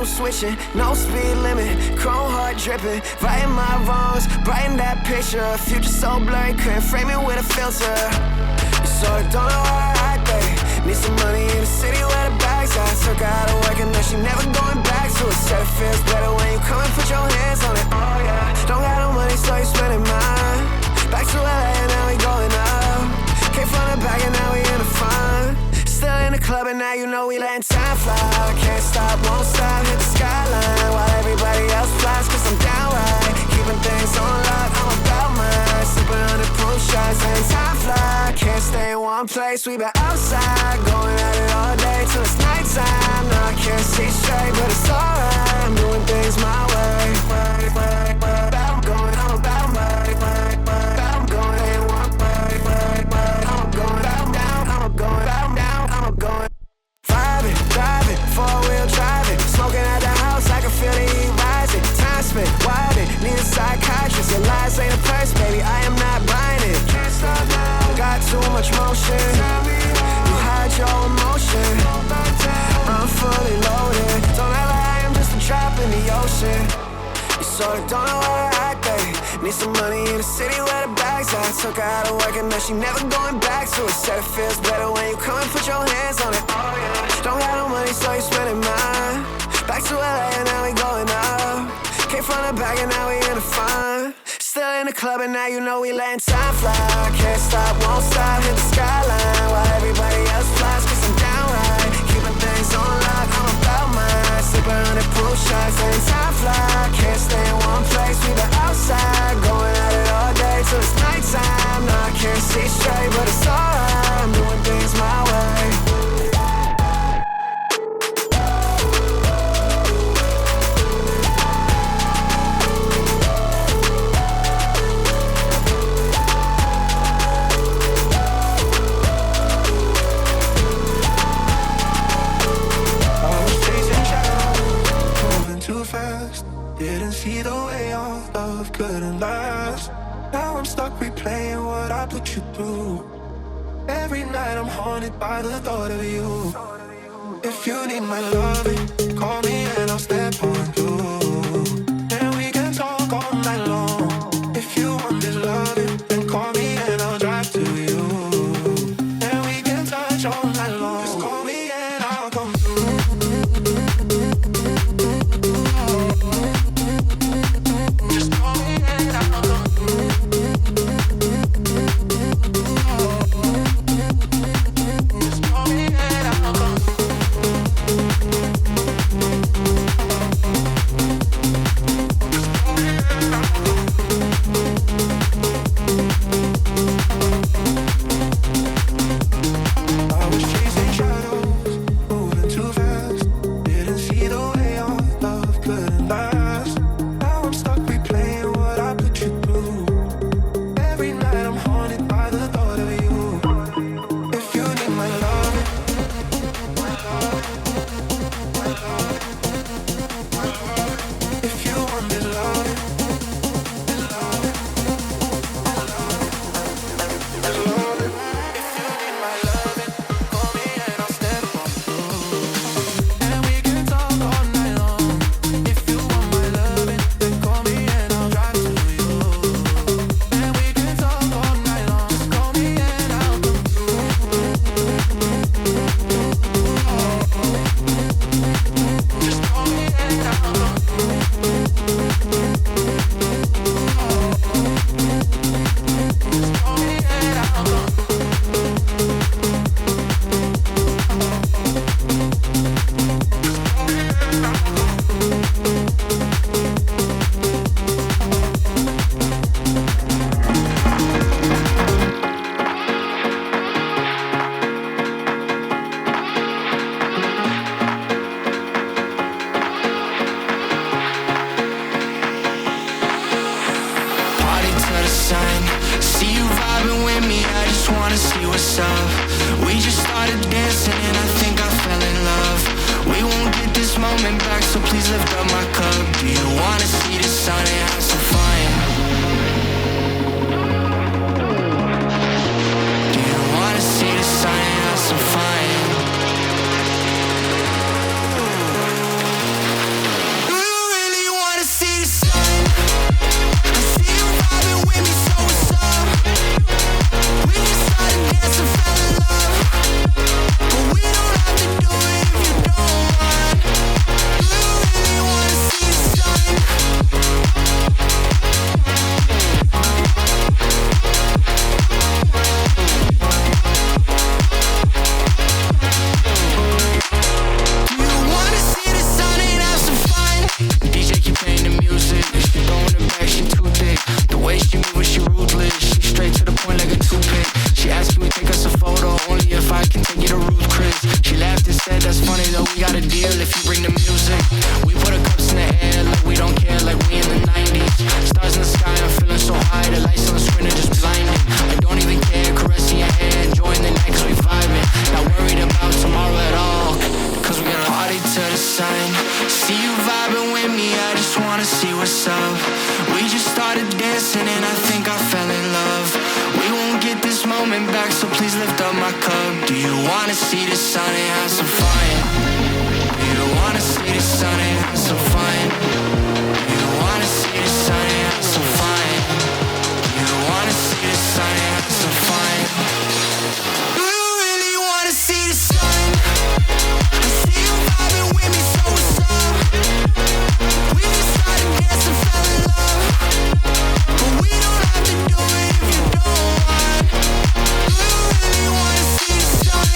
room switching, no speed limit, chrome heart dripping, righting my wrongs, brighten that picture. Future so blurry, couldn't frame it with a filter. So I don't know how I act, babe. Need some money in the city where the bags at. Took her out of work and now she never going back to it. Said it feels better when you come and put your hands on it. Oh yeah, don't got no money so you spending mine. Back to LA and now we going up. Came from the back and now we in the front. Still in the club and now you know we letting time fly. Can't stop, won't stop, hit the skyline while everybody else flies, cause I'm down right. Keeping things on lock, I'm about mine. Sipping on the proof shots, letting time fly. Can't stay in one place, we been outside, going at it all day till it's nighttime. Now I can't see straight, but it's alright. I'm doing things my way. I'm going, I'm about my I'm going in one way. I'm going down, I'm going down, I'm going. Vibing, driving, four-wheel driving, smoking at the house, I can feel the heat rising. Time spent, wilding, need a psychiatrist. Your lies ain't a purse, baby, I am not buying it. Can't stop now, got too much motion. You hide your emotion. I'm fully loaded. Don't ever I am just a drop in the ocean. You sort of don't know how to act, babe. Need some money in the city where the bags at. Took her out of work and now she never going back to it. Said it feels better when you come and put your hands on it. Oh yeah, don't got no money so you spending mine. Back to LA and now we going up. Came from the back and now we in the front. Still in the club and now you know we letting time fly. Can't stop, won't stop, hit the skyline while everybody else flies, cause I'm down right. Keeping things on lock, I'm about mine. Sipping on the proof shots, letting time fly. Can't stay in one place, we been outside, going at it all day till it's nighttime. Now I can't see straight, but it's alright. I'm doing things my way. Didn't see the way our love couldn't last. Now I'm stuck replaying what I put you through. Every night I'm haunted by the thought of you. If you need my loving, call me and I'll step on you. And we can talk all night long. If you want this loving, then call me and I'll drive to you. And we can touch all night long. Just call me and I'll come through. if you bring the music. We put our cups in the air like we don't care, like we in the 90s. Stars in the sky, I'm feeling so high. The lights on the screen are just blinding. I don't even care, caressing your hair, enjoying the night cause we vibing. Not worried about tomorrow at all, cause we're gonna party to the sun. See you vibing with me, I just wanna see what's up. We just started dancing and I think I fell in love. We won't get this moment back, so please lift up my cup. Do you wanna see the sun and have some fun? Do you wanna see the sun and have some fun? Do you wanna see the sun and have some fun? Do you wanna see the sun and have some fun? Do you really wanna see the sun? I see you vibing with me, so what's up? We just started dancing, fell in love, but we don't have to do it if you don't want. Do you really wanna see the sun?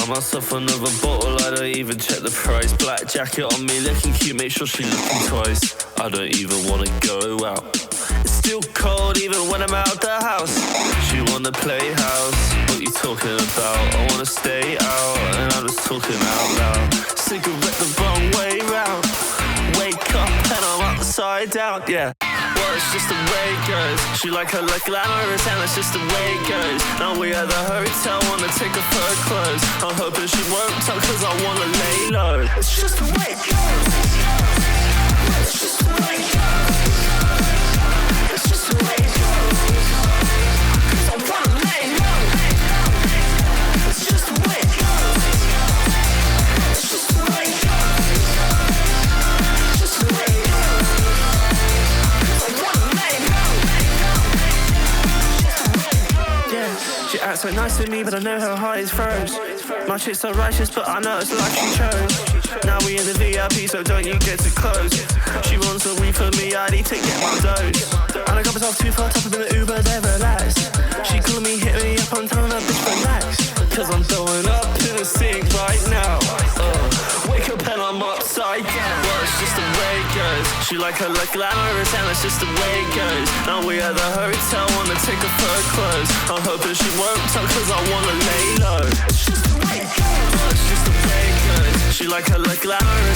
Myself another bottle, I don't even check the price. Black jacket on me, looking cute, make sure she looking twice. I don't even wanna go out. It's still cold even when I'm out the house. She wanna play house, what you talking about? I wanna stay out, and I'm just talking out loud. Cigarette the wrong way round. Wake up and I'm upside down, yeah. Well, it's just the way it goes. She like her look glamorous and it's just the way it goes. Now we at the hotel, wanna take off her clothes. I'm hoping she won't talk cause I wanna lay low. It's just the way it goes. It's just the way it goes. It's just the way it goes. Cause I wanna lay low. It's just the way it goes. It's just the way it goes. Just the way it goes. That's so nice to me, but I know her heart is froze. My chick's so righteous, but I know it's the life she chose. Now we in the VIP, so don't you get too close. She wants a weed for me, I need to get my dose. And I got myself too far, top of the Uber, they relax. She called me, hit me up, I'm telling her, bitch, relax. Cause I'm throwing up in the sink right now. Wake up and I'm upside down. Well, it's just the way it goes. She like her look glamorous and it's just the way it goes. Now we at the hotel, wanna take off her clothes. I'm hoping she won't tell cause I wanna lay low. It's just the way it goes. Well, it's just the way it goes. She like her look glamorous